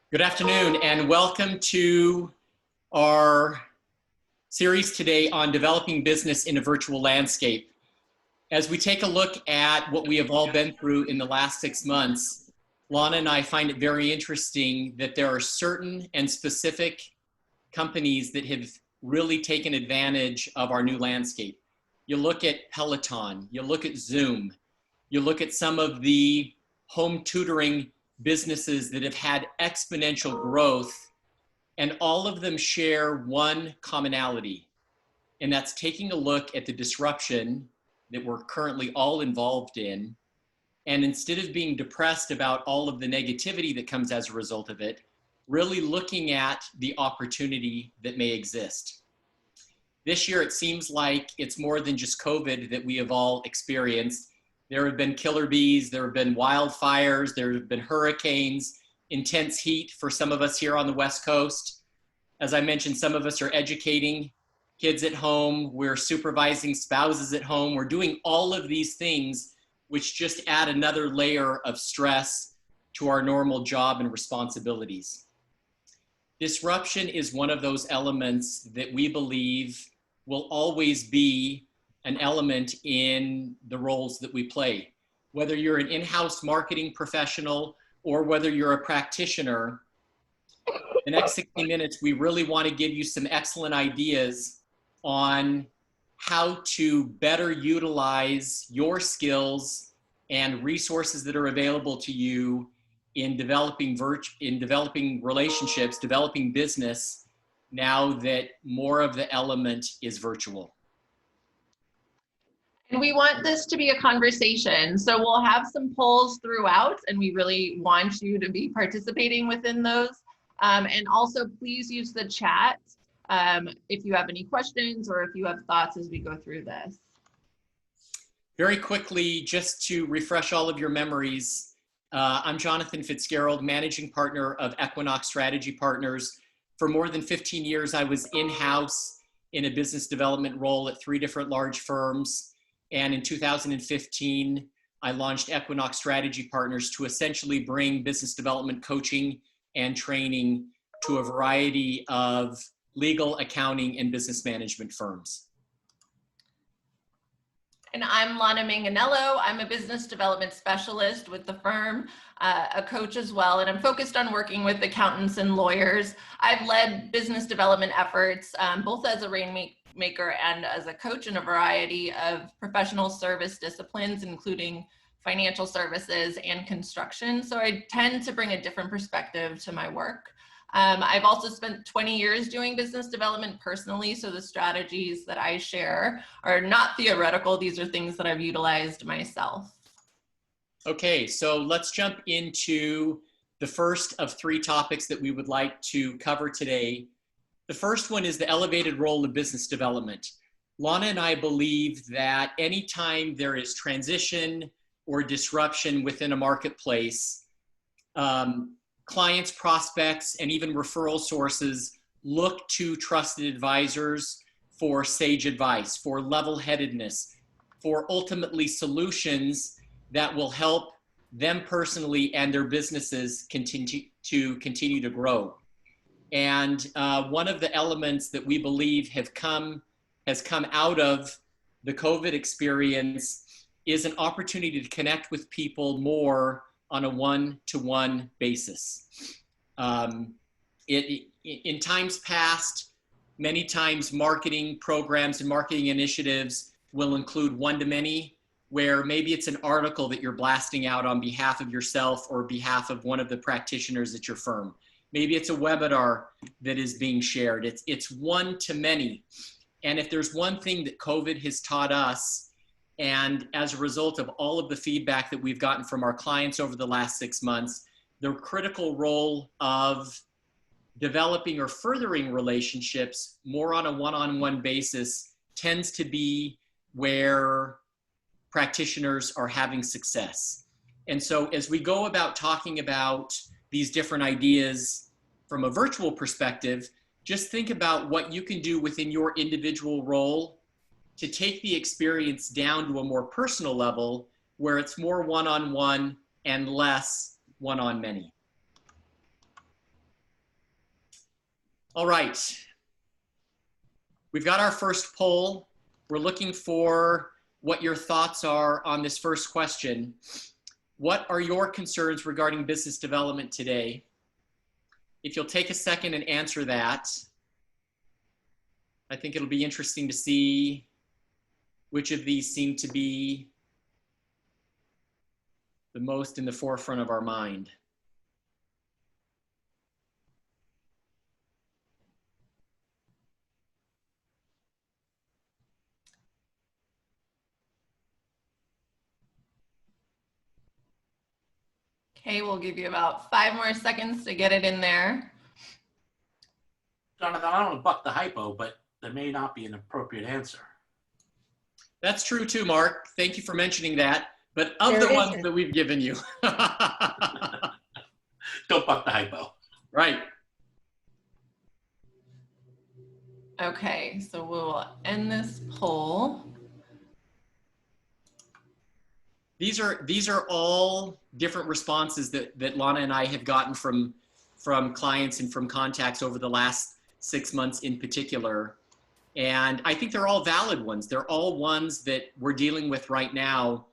Good afternoon and welcome to our series today on developing business in a virtual landscape. As we take a look at what we have all been through in the last 6 months, Lana and I find it very interesting that there are certain and specific companies that have really taken advantage of our new landscape. You look at Peloton, you look at Zoom, you look at some of the home tutoring businesses that have had exponential growth, and all of them share one commonality, and that's taking a look at the disruption that we're currently all involved in, and instead of being depressed about all of the negativity that comes as a result of it, really looking at the opportunity that may exist. This year, it seems like it's more than just COVID that we have all experienced. There have been killer bees, there have been wildfires, there have been hurricanes, intense heat for some of us here on the West Coast. As I mentioned, some of us are educating kids at home, we're supervising spouses at home, we're doing all of these things which just add another layer of stress to our normal job and responsibilities. Disruption is one of those elements that we believe will always be an element in the roles that we play. Whether you're an in-house marketing professional or whether you're a practitioner, the next 60 minutes, we really want to give you some excellent ideas on how to better utilize your skills and resources that are available to you in developing relationships, developing business, now that more of the element is virtual. And we want this to be a conversation. So we'll have some polls throughout, and we really want you to be participating within those. And also please use the chat if you have any questions or if you have thoughts as we go through this. Very quickly, just to refresh all of your memories, I'm Jonathan Fitzgarrald, managing partner of Equinox Strategy Partners. For more than 15 years, I was in-house in a business development role at 3 different large firms. And in 2015, I launched Equinox Strategy Partners to essentially bring business development coaching and training to a variety of legal, accounting, and business management firms. And I'm Lana Manganiello. I'm a business development specialist with the firm, a coach as well, and I'm focused on working with accountants and lawyers. I've led business development efforts, both as a rainmaker and as a coach in a variety of professional service disciplines, including financial services and construction. So I tend to bring a different perspective to my work. I've also spent 20 years doing business development personally, so the strategies that I share are not theoretical. These are things that I've utilized myself. Okay, so let's jump into the first of 3 topics that we would like to cover today. The first one is the elevated role of business development. Lana and I believe that anytime there is transition or disruption within a marketplace, clients, prospects, and even referral sources look to trusted advisors for sage advice, for level-headedness, for ultimately solutions that will help them personally and their businesses continue to grow. And one of the elements that we believe has come out of the COVID experience is an opportunity to connect with people more on a one-to-one basis. In times past, many times marketing programs and marketing initiatives will include one-to-many, where maybe it's an article that you're blasting out on behalf of yourself or behalf of one of the practitioners at your firm. Maybe it's a webinar that is being shared. It's one-to-many. And if there's one thing that COVID has taught us, and as a result of all of the feedback that we've gotten from our clients over the last 6 months, the critical role of developing or furthering relationships more on a one-on-one basis tends to be where practitioners are having success. And so as we go about talking about these different ideas from a virtual perspective, just think about what you can do within your individual role to take the experience down to a more personal level where it's more one-on-one and less one-on-many. All right. We've got our first poll. We're looking for what your thoughts are on this first question. What are your concerns regarding business development today? If you'll take a second and answer that, I think it'll be interesting to see which of these seem to be the most in the forefront of our mind. Okay, we'll give you about 5 more seconds to get it in there. Jonathan, I don't want to buck the hypo, but there may not be an appropriate answer. That's true too, Mark. Thank you for mentioning that. But of the ones that we've given you. Don't buck the hypo. Right. Okay, so we'll end this poll. These are all different responses that Lana and I have gotten from clients and from contacts over the last 6 months in particular. And I think they're all valid ones. They're all ones that we're dealing with right now.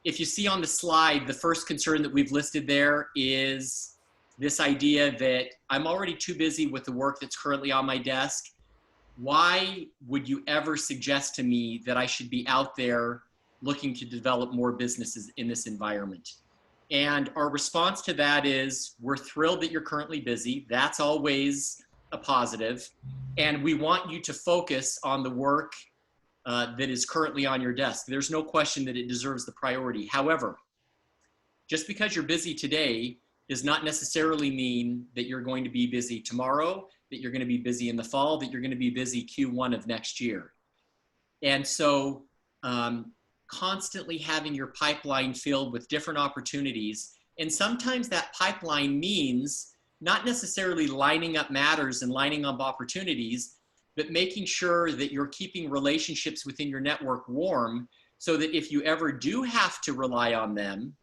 If you see on the slide, the first concern that we've listed there is this idea that I'm already too busy with the work that's currently on my desk. Why would you ever suggest to me that I should be out there looking to develop more businesses in this environment? And our response to that is, we're thrilled that you're currently busy. That's always a positive. And we want you to focus on the work that is currently on your desk. There's no question that it deserves the priority. However, just because you're busy today does not necessarily mean that you're going to be busy tomorrow, that you're going to be busy in the fall, that you're going to be busy Q1 of next year. And so constantly having your pipeline filled with different opportunities. And sometimes that pipeline means not necessarily lining up matters and lining up opportunities, but making sure that you're keeping relationships within your network warm so that if you ever do have to rely on them,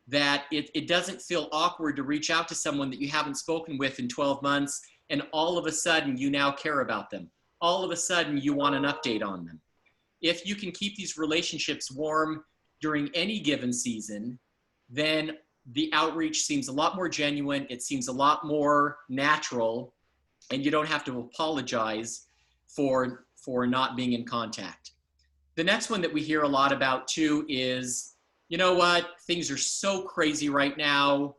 that it doesn't feel awkward to reach out to someone that you haven't spoken with in 12 months and all of a sudden you now care about them. All of a sudden you want an update on them. If you can keep these relationships warm during any given season, then the outreach seems a lot more genuine, it seems a lot more natural, and you don't have to apologize for not being in contact. The next one that we hear a lot about too is, you know what, things are so crazy right now,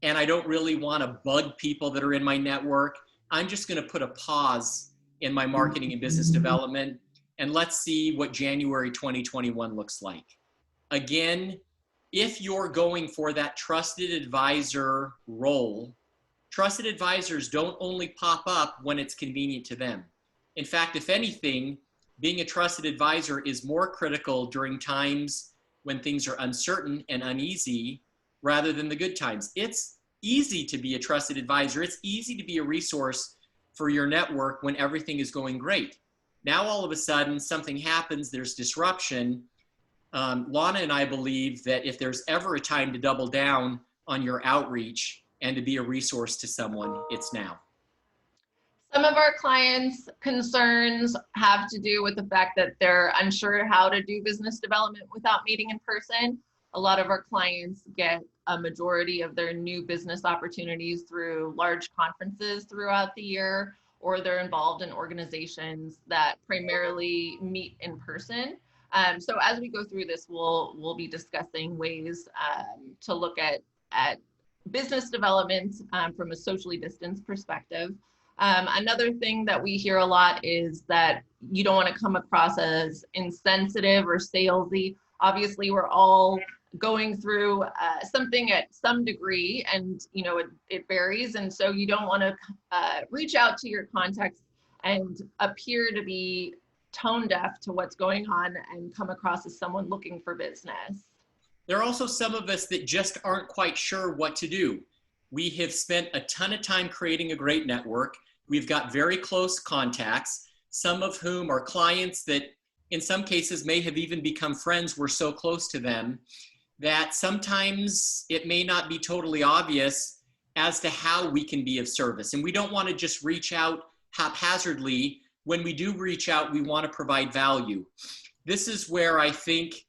and I don't really want to bug people that are in my network. I'm just going to put a pause in my marketing and business development, and let's see what January 2021 looks like. Again, if you're going for that trusted advisor role, trusted advisors don't only pop up when it's convenient to them. In fact, if anything, being a trusted advisor is more critical during times when things are uncertain and uneasy rather than the good times. It's easy to be a trusted advisor. It's easy to be a resource for your network when everything is going great. Now, all of a sudden, something happens, there's disruption. Lana and I believe that if there's ever a time to double down on your outreach and to be a resource to someone, it's now. Some of our clients' concerns have to do with the fact that they're unsure how to do business development without meeting in person. A lot of our clients get a majority of their new business opportunities through large conferences throughout the year, or they're involved in organizations that primarily meet in person. So as we go through this, we'll be discussing ways to look at business development from a socially distanced perspective. Another thing that we hear a lot is that you don't want to come across as insensitive or salesy. Obviously, we're all going through something at some degree, and it varies, and so you don't want to reach out to your contacts and appear to be tone deaf to what's going on and come across as someone looking for business. There are also some of us that just aren't quite sure what to do. We have spent a ton of time creating a great network. We've got very close contacts, some of whom are clients that in some cases may have even become friends. We're so close to them that sometimes it may not be totally obvious as to how we can be of service. And we don't want to just reach out haphazardly. When we do reach out, we want to provide value. This is where I think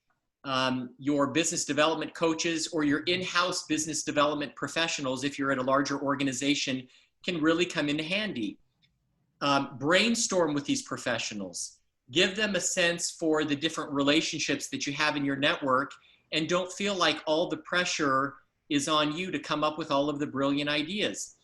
your business development coaches or your in-house business development professionals, if you're at a larger organization, can really come in handy. Brainstorm with these professionals. Give them a sense for the different relationships that you have in your network, and don't feel like all the pressure is on you to come up with all of the brilliant ideas.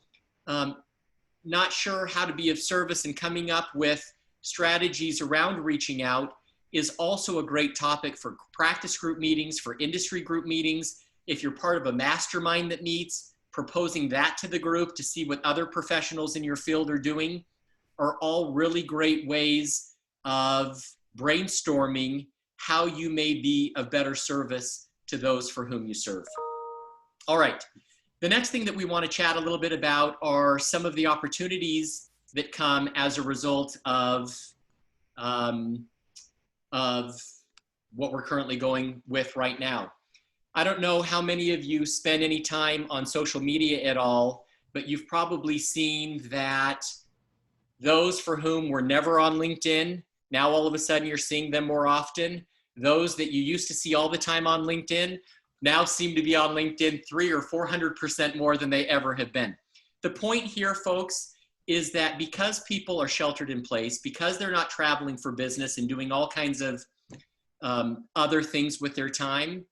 Not sure how to be of service and coming up with strategies around reaching out is also a great topic for practice group meetings, for industry group meetings. If you're part of a mastermind that meets, proposing that to the group to see what other professionals in your field are doing are all really great ways of brainstorming how you may be of better service to those for whom you serve. All right, the next thing that we want to chat a little bit about are some of the opportunities that come as a result of what we're currently going with right now. I don't know how many of you spend any time on social media at all, but you've probably seen that those for whom were never on LinkedIn, now all of a sudden you're seeing them more often. Those that you used to see all the time on LinkedIn now seem to be on LinkedIn 300 or 400% more than they ever have been. The point here, folks, is that because people are sheltered in place, because they're not traveling for business and doing all kinds of other things with their time,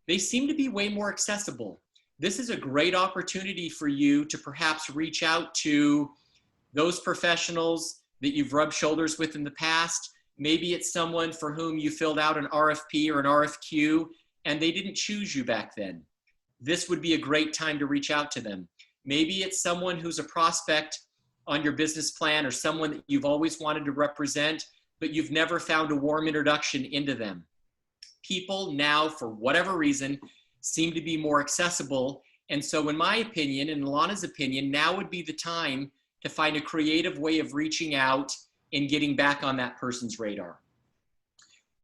they seem to be way more accessible. This is a great opportunity for you to perhaps reach out to those professionals that you've rubbed shoulders with in the past. Maybe it's someone for whom you filled out an RFP or an RFQ and they didn't choose you back then. This would be a great time to reach out to them. Maybe it's someone who's a prospect on your business plan or someone that you've always wanted to represent, but you've never found a warm introduction into them. People now, for whatever reason, seem to be more accessible. And so in my opinion, and Lana's opinion, now would be the time to find a creative way of reaching out and getting back on that person's radar.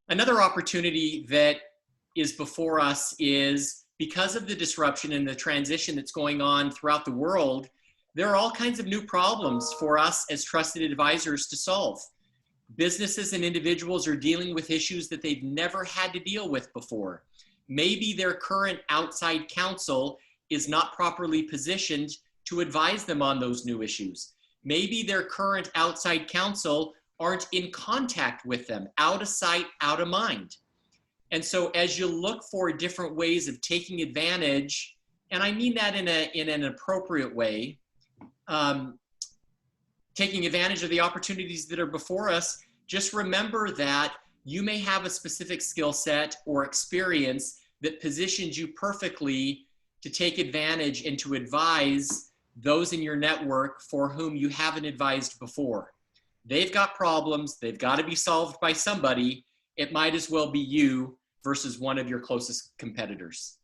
Another opportunity that is before us is, because of the disruption and the transition that's going on throughout the world, there are all kinds of new problems for us as trusted advisors to solve. Businesses and individuals are dealing with issues that they've never had to deal with before. Maybe their current outside counsel is not properly positioned to advise them on those new issues. Maybe their current outside counsel aren't in contact with them, out of sight, out of mind. And so as you look for different ways of taking advantage, and I mean that in an appropriate way, taking advantage of the opportunities that are before us, just remember that you may have a specific skill set or experience that positions you perfectly to take advantage and to advise those in your network for whom you haven't advised before. They've got problems, they've got to be solved by somebody. It might as well be you versus one of your closest competitors.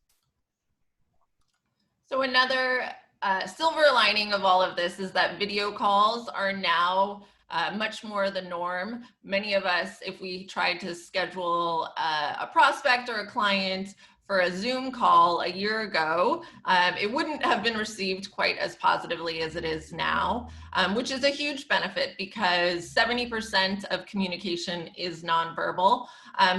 So another silver lining of all of this is that video calls are now much more the norm. Many of us, if we tried to schedule a prospect or a client for a Zoom call a year ago, it wouldn't have been received quite as positively as it is now, which is a huge benefit because 70% of communication is nonverbal.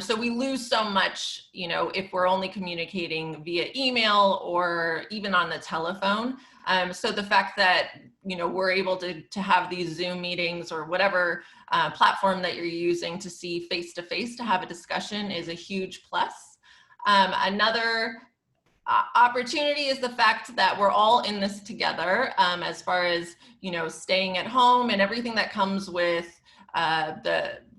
So we lose so much, if we're only communicating via email or even on the telephone. So the fact that, we're able to have these Zoom meetings or whatever platform that you're using to see face-to-face to have a discussion is a huge plus. Another opportunity is the fact that we're all in this together, as far as, staying at home and everything that comes with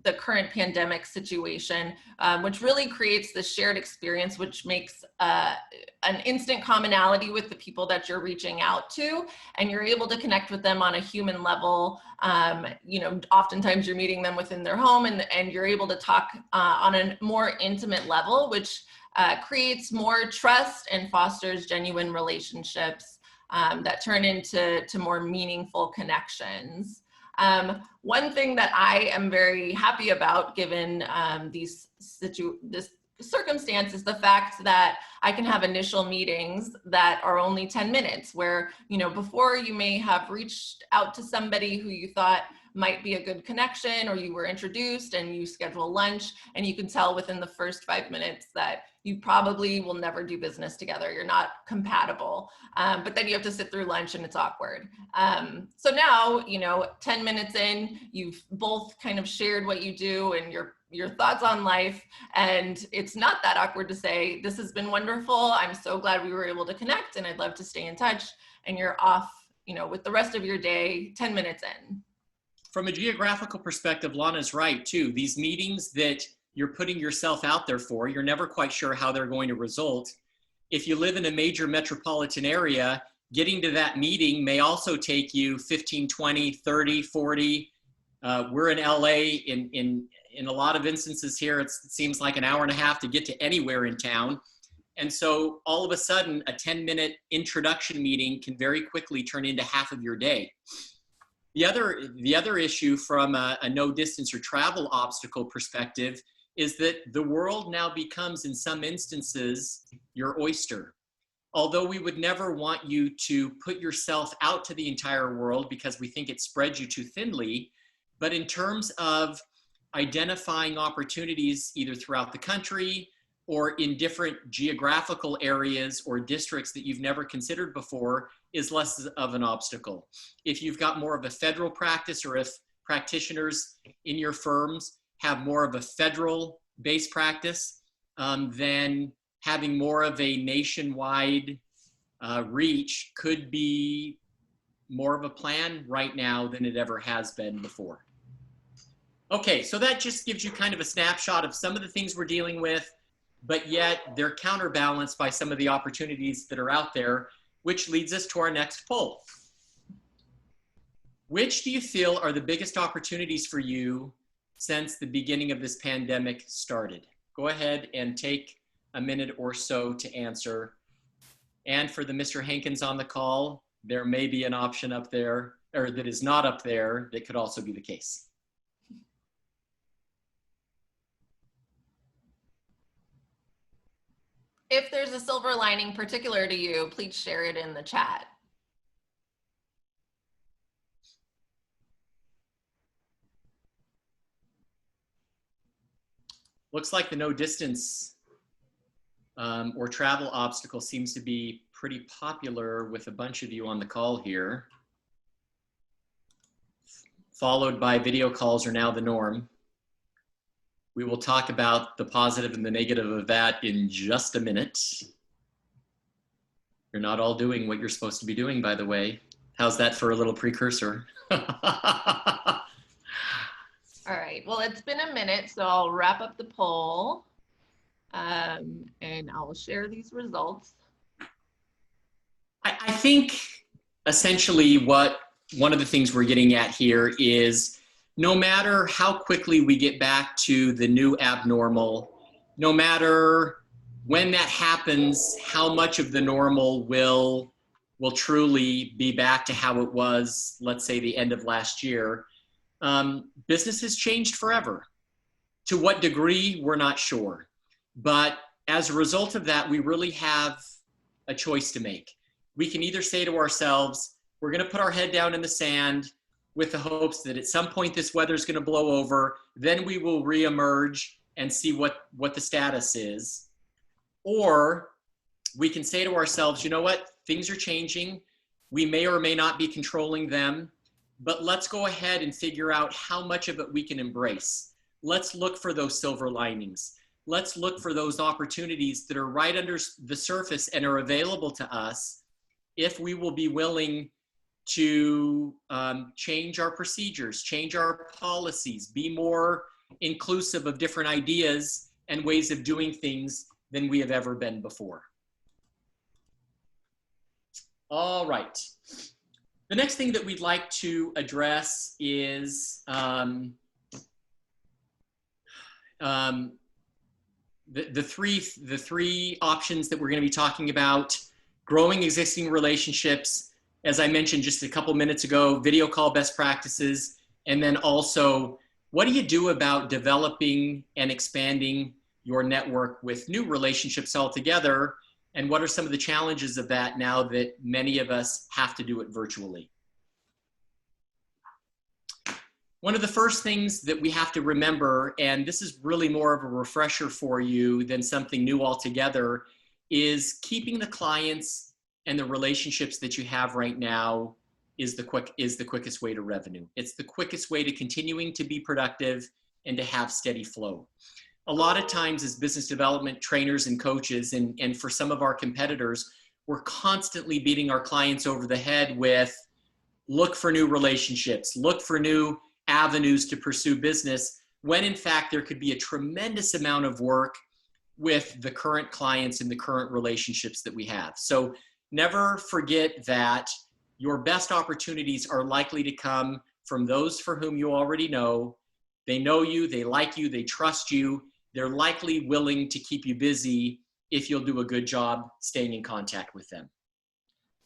the current pandemic situation, which really creates this shared experience, which makes an instant commonality with the people that you're reaching out to, and you're able to connect with them on a human level. Oftentimes you're meeting them within their home and you're able to talk on a more intimate level, which creates more trust and fosters genuine relationships that turn into more meaningful connections. One thing that I am very happy about, given this circumstance is the fact that I can have initial meetings that are only 10 minutes where, you know, before you may have reached out to somebody who you thought might be a good connection, or you were introduced and you schedule lunch, and you can tell within the first 5 minutes that you probably will never do business together. You're not compatible. But then you have to sit through lunch and it's awkward. So now, you know, 10 minutes in, you've both kind of shared what you do and your thoughts on life. And it's not that awkward to say, this has been wonderful. I'm so glad we were able to connect and I'd love to stay in touch. And you're off, you know, with the rest of your day, 10 minutes in. From a geographical perspective, Lana's right too. These meetings that you're putting yourself out there for, you're never quite sure how they're going to result. If you live in a major metropolitan area, getting to that meeting may also take you 15, 20, 30, 40. We're in LA. In a lot of instances here, it seems like an hour and a half to get to anywhere in town. And so all of a sudden, a 10-minute introduction meeting can very quickly turn into half of your day. The other issue from a no distance or travel obstacle perspective is that the world now becomes, in some instances, your oyster. Although we would never want you to put yourself out to the entire world because we think it spreads you too thinly, but in terms of identifying opportunities either throughout the country or in different geographical areas or districts that you've never considered before is less of an obstacle. If you've got more of a federal practice, or if practitioners in your firms have more of a federal based practice, then having more of a nationwide reach could be more of a plan right now than it ever has been before. Okay, so that just gives you kind of a snapshot of some of the things we're dealing with, but yet they're counterbalanced by some of the opportunities that are out there, which leads us to our next poll. Which do you feel are the biggest opportunities for you since the beginning of this pandemic started? Go ahead and take a minute or so to answer. And for the Mr. Hankins on the call, there may be an option up there, or that is not up there, that could also be the case. If there's a silver lining particular to you, please share it in the chat. Looks like the no distance or travel obstacle seems to be pretty popular with a bunch of you on the call here. Followed by video calls are now the norm. We will talk about the positive and the negative of that in just a minute. You're not all doing what you're supposed to be doing, by the way. How's that for a little precursor? All right, well, it's been a minute, so I'll wrap up the poll and I'll share these results. I think essentially one of the things we're getting at here is no matter how quickly we get back to the new abnormal, no matter when that happens, how much of the normal will truly be back to how it was, let's say the end of last year, business has changed forever. To what degree, we're not sure. But as a result of that, we really have a choice to make. We can either say to ourselves, we're going to put our head down in the sand with the hopes that at some point this weather is going to blow over, then we will reemerge and see what the status is. Or we can say to ourselves, you know what, things are changing. We may or may not be controlling them, but let's go ahead and figure out how much of it we can embrace. Let's look for those silver linings. Let's look for those opportunities that are right under the surface and are available to us if we will be willing to change our procedures, change our policies, be more inclusive of different ideas and ways of doing things than we have ever been before. All right. The next thing that we'd like to address is the three options that we're going to be talking about: growing existing relationships, as I mentioned just a couple minutes ago, video call best practices, and then also, what do you do about developing and expanding your network with new relationships altogether? And what are some of the challenges of that now that many of us have to do it virtually? One of the first things that we have to remember, and this is really more of a refresher for you than something new altogether, is keeping the clients and the relationships that you have right now is the quickest way to revenue. It's the quickest way to continuing to be productive and to have steady flow. A lot of times as business development trainers and coaches, and for some of our competitors, we're constantly beating our clients over the head with look for new relationships, look for new avenues to pursue business, when in fact there could be a tremendous amount of work with the current clients and the current relationships that we have. So never forget that your best opportunities are likely to come from those for whom you already know. They know you, they like you, they trust you. They're likely willing to keep you busy if you'll do a good job staying in contact with them.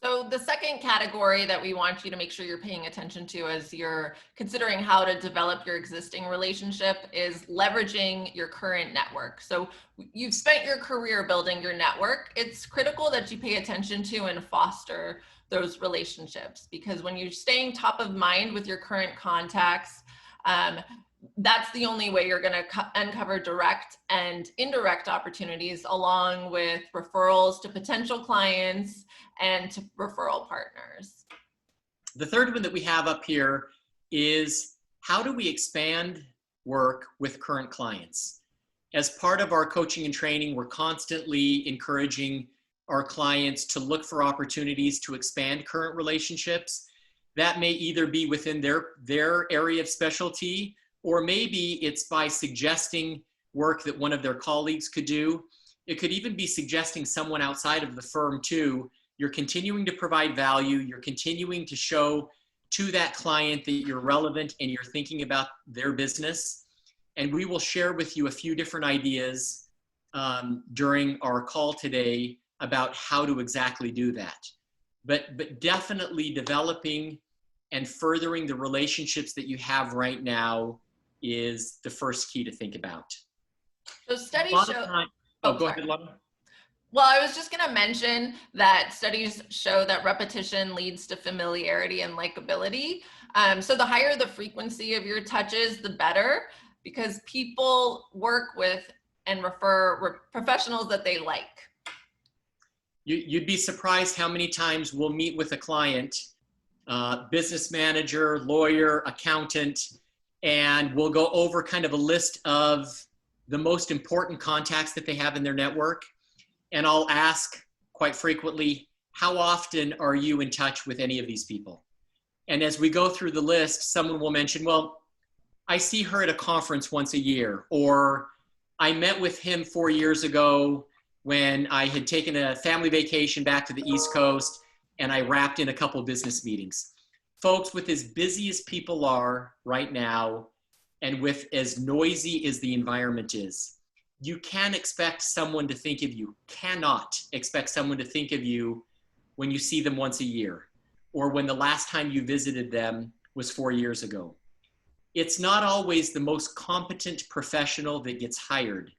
So the second category that we want you to make sure you're paying attention to as you're considering how to develop your existing relationship is leveraging your current network. So you've spent your career building your network. It's critical that you pay attention to and foster those relationships, because when you're staying top of mind with your current contacts, that's the only way you're going to uncover direct and indirect opportunities, along with referrals to potential clients and to referral partners. The third one that we have up here is how do we expand work with current clients? As part of our coaching and training, we're constantly encouraging our clients to look for opportunities to expand current relationships. That may either be within their area of specialty, or maybe it's by suggesting work that one of their colleagues could do. It could even be suggesting someone outside of the firm too. You're continuing to provide value. You're continuing to show to that client that you're relevant and you're thinking about their business. And we will share with you a few different ideas during our call today about how to exactly do that. But definitely developing and furthering the relationships that you have right now is the first key to think about. So studies show, go ahead, Lana. Well, I was just going to mention that studies show that repetition leads to familiarity and likability. So the higher the frequency of your touches, the better, because people work with and refer professionals that they like. You'd be surprised how many times we'll meet with a client, business manager, lawyer, accountant, and we'll go over kind of a list of the most important contacts that they have in their network. And I'll ask quite frequently, how often are you in touch with any of these people? And as we go through the list, someone will mention, well, I see her at a conference once a year, or I met with him 4 years ago when I had taken a family vacation back to the East Coast and I wrapped in a couple of business meetings. Folks, with as busy as people are right now and with as noisy as the environment is, you can expect someone to think of you, cannot expect someone to think of you when you see them once a year or when the last time you visited them was 4 years ago. It's not always the most competent professional that gets hired.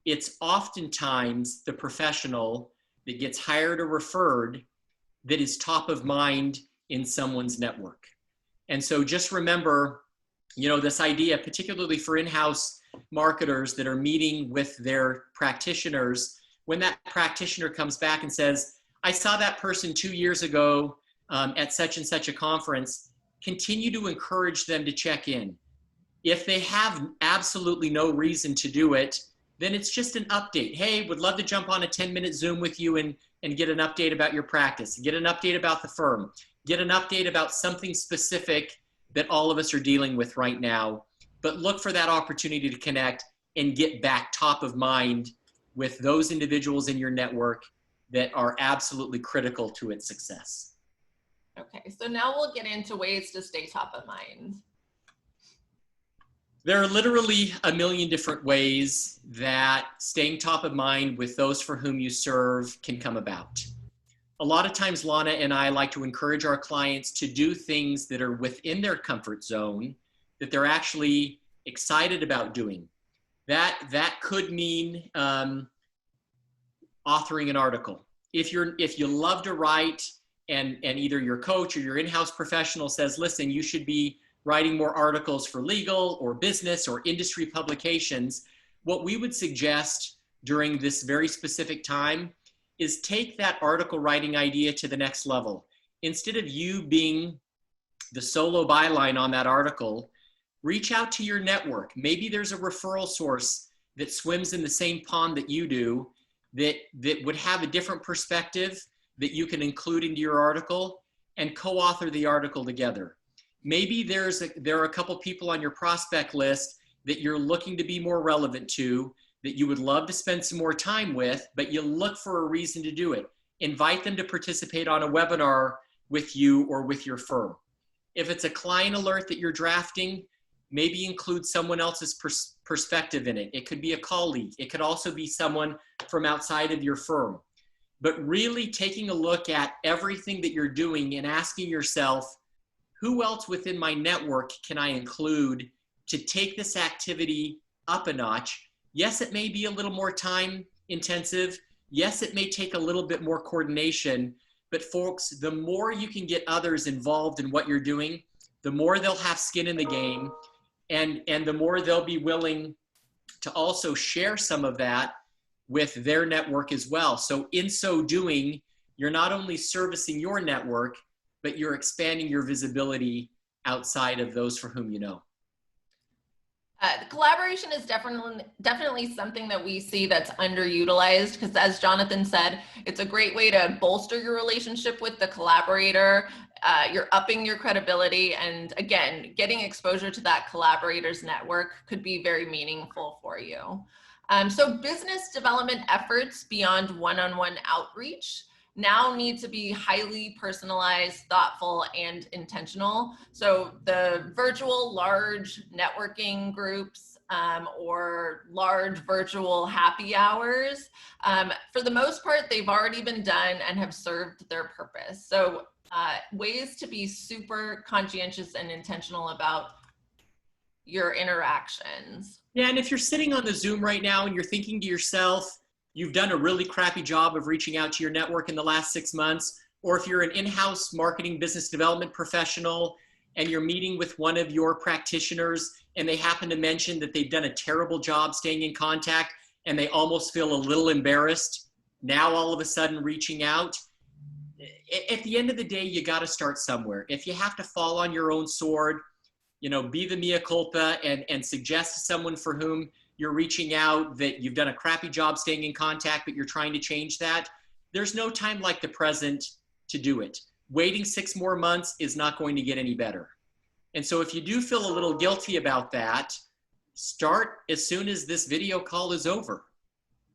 It's oftentimes the professional that gets hired or referred that is top of mind in someone's network. And so just remember, you know, this idea, particularly for in-house marketers that are meeting with their practitioners, when that practitioner comes back and says, I saw that person 2 years ago at such and such a conference, continue to encourage them to check in. If they have absolutely no reason to do it, then it's just an update. Hey, would love to jump on a 10-minute Zoom with you and get an update about your practice, get an update about the firm, get an update about something specific that all of us are dealing with right now. But look for that opportunity to connect and get back top of mind with those individuals in your network that are absolutely critical to its success. Okay, so now we'll get into ways to stay top of mind. There are literally a million different ways that staying top of mind with those for whom you serve can come about. A lot of times, Lana and I like to encourage our clients to do things that are within their comfort zone, that they're actually excited about doing. That could mean authoring an article. If you love to write, and either your coach or your in-house professional says, listen, you should be writing more articles for legal or business or industry publications, what we would suggest during this very specific time is take that article writing idea to the next level. Instead of you being the solo byline on that article, reach out to your network. Maybe there's a referral source that swims in the same pond that you do, that would have a different perspective that you can include into your article, and co-author the article together. Maybe there are a couple people on your prospect list that you're looking to be more relevant to, that you would love to spend some more time with, but you look for a reason to do it. Invite them to participate on a webinar with you or with your firm. If it's a client alert that you're drafting, maybe include someone else's perspective in it. It could be a colleague. It could also be someone from outside of your firm. But really taking a look at everything that you're doing and asking yourself, who else within my network can I include to take this activity up a notch? Yes, it may be a little more time intensive. Yes, it may take a little bit more coordination, but folks, the more you can get others involved in what you're doing, the more they'll have skin in the game, and the more they'll be willing to also share some of that with their network as well. So in so doing, you're not only servicing your network, but you're expanding your visibility outside of those for whom you know. The collaboration is definitely something that we see that's underutilized, because as Jonathan said, it's a great way to bolster your relationship with the collaborator. You're upping your credibility, and again, getting exposure to that collaborator's network could be very meaningful for you. So business development efforts beyond one-on-one outreach now need to be highly personalized, thoughtful, and intentional. So the virtual large networking groups or large virtual happy hours, for the most part, they've already been done and have served their purpose. So ways to be super conscientious and intentional about your interactions. Yeah, and if you're sitting on the Zoom right now and you're thinking to yourself, you've done a really crappy job of reaching out to your network in the last 6 months, or if you're an in-house marketing business development professional and you're meeting with one of your practitioners and they happen to mention that they've done a terrible job staying in contact and they almost feel a little embarrassed now all of a sudden reaching out, at the end of the day, you got to start somewhere. If you have to fall on your own sword, you know, be the mea culpa and suggest to someone for whom you're reaching out that you've done a crappy job staying in contact, but you're trying to change that. There's no time like the present to do it. Waiting 6 more months is not going to get any better. And so if you do feel a little guilty about that, start as soon as this video call is over.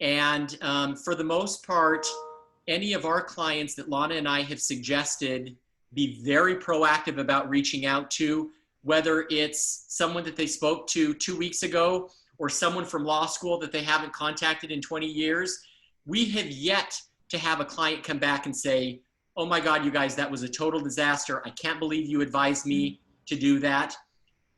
And for the most part, any of our clients that Lana and I have suggested be very proactive about reaching out to, whether it's someone that they spoke to 2 weeks ago or someone from law school that they haven't contacted in 20 years, we have yet to have a client come back and say, oh my God, you guys, that was a total disaster. I can't believe you advised me to do that.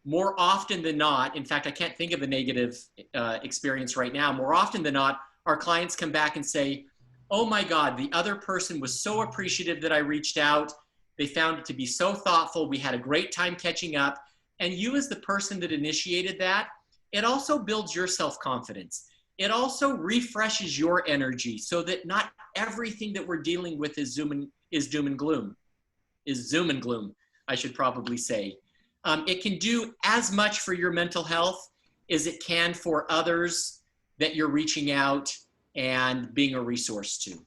More often than not, in fact, I can't think of a negative experience right now. More often than not, our clients come back and say, oh my God, the other person was so appreciative that I reached out. They found it to be so thoughtful. We had a great time catching up. And you as the person that initiated that, it also builds your self-confidence. It also refreshes your energy so that not everything that we're dealing with is doom and gloom, I should probably say. It can do as much for your mental health as it can for others that you're reaching out and being a resource to.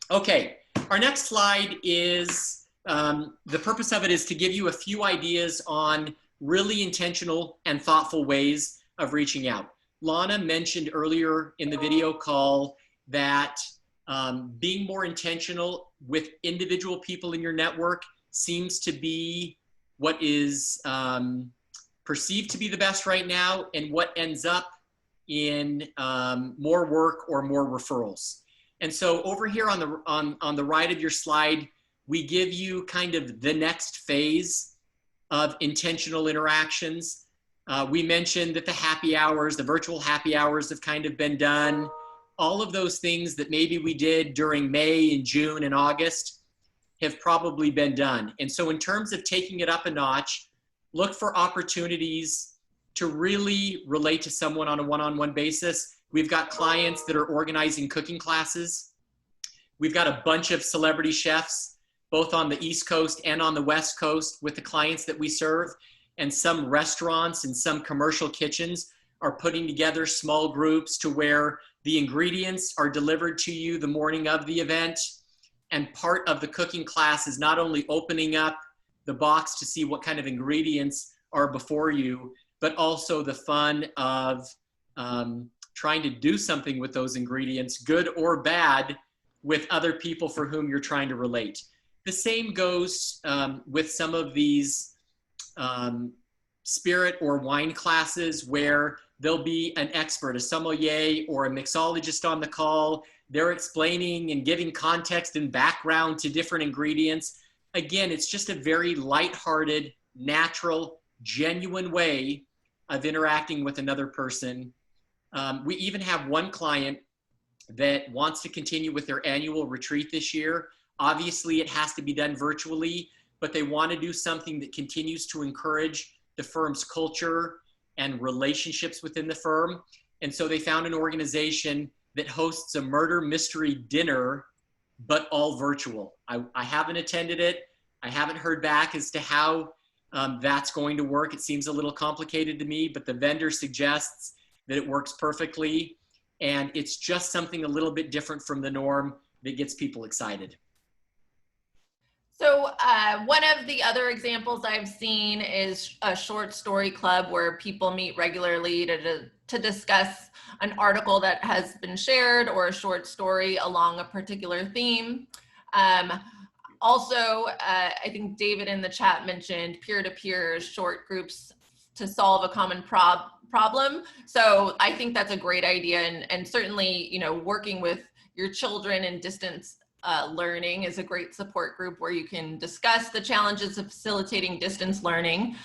Okay, our next slide is, the purpose of it is to give you a few ideas on really intentional and thoughtful ways of reaching out. Lana mentioned earlier in the video call that being more intentional with individual people in your network seems to be what is perceived to be the best right now and what ends up in more work or more referrals. And so over here on the right of your slide, we give you kind of the next phase of intentional interactions. We mentioned that the happy hours, the virtual happy hours have kind of been done. All of those things that maybe we did during May and June and August have probably been done. And so in terms of taking it up a notch, look for opportunities to really relate to someone on a one-on-one basis. We've got clients that are organizing cooking classes. We've got a bunch of celebrity chefs, both on the East Coast and on the West Coast with the clients that we serve. And some restaurants and some commercial kitchens are putting together small groups to where the ingredients are delivered to you the morning of the event. And part of the cooking class is not only opening up the box to see what kind of ingredients are before you, but also the fun of trying to do something with those ingredients, good or bad, with other people for whom you're trying to relate. The same goes with some of these spirit or wine classes where there'll be an expert, a sommelier or a mixologist on the call. They're explaining and giving context and background to different ingredients. Again, it's just a very lighthearted, natural, genuine way of interacting with another person. We even have one client that wants to continue with their annual retreat this year. Obviously, it has to be done virtually, but they want to do something that continues to encourage the firm's culture and relationships within the firm. And so they found an organization that hosts a murder mystery dinner, but all virtual. I haven't attended it. I haven't heard back as to how that's going to work. It seems a little complicated to me, but the vendor suggests that it works perfectly. And it's just something a little bit different from the norm that gets people excited. So one of the other examples I've seen is a short story club where people meet regularly to discuss an article that has been shared or a short story along a particular theme. Also, I think David in the chat mentioned peer-to-peer short groups to solve a common problem. So I think that's a great idea. And certainly, you know, working with your children in distance learning is a great support group where you can discuss the challenges of facilitating distance learning,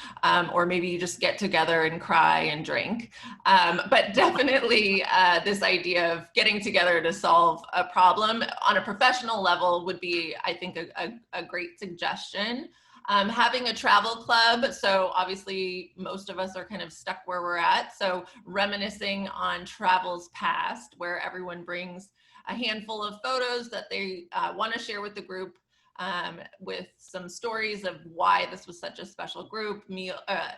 or maybe you just get together and cry and drink. But definitely this idea of getting together to solve a problem on a professional level would be, I think, a great suggestion. Having a travel club, so obviously most of us are kind of stuck where we're at, so reminiscing on travels past, where everyone brings a handful of photos that they want to share with the group, with some stories of why this was such a special group,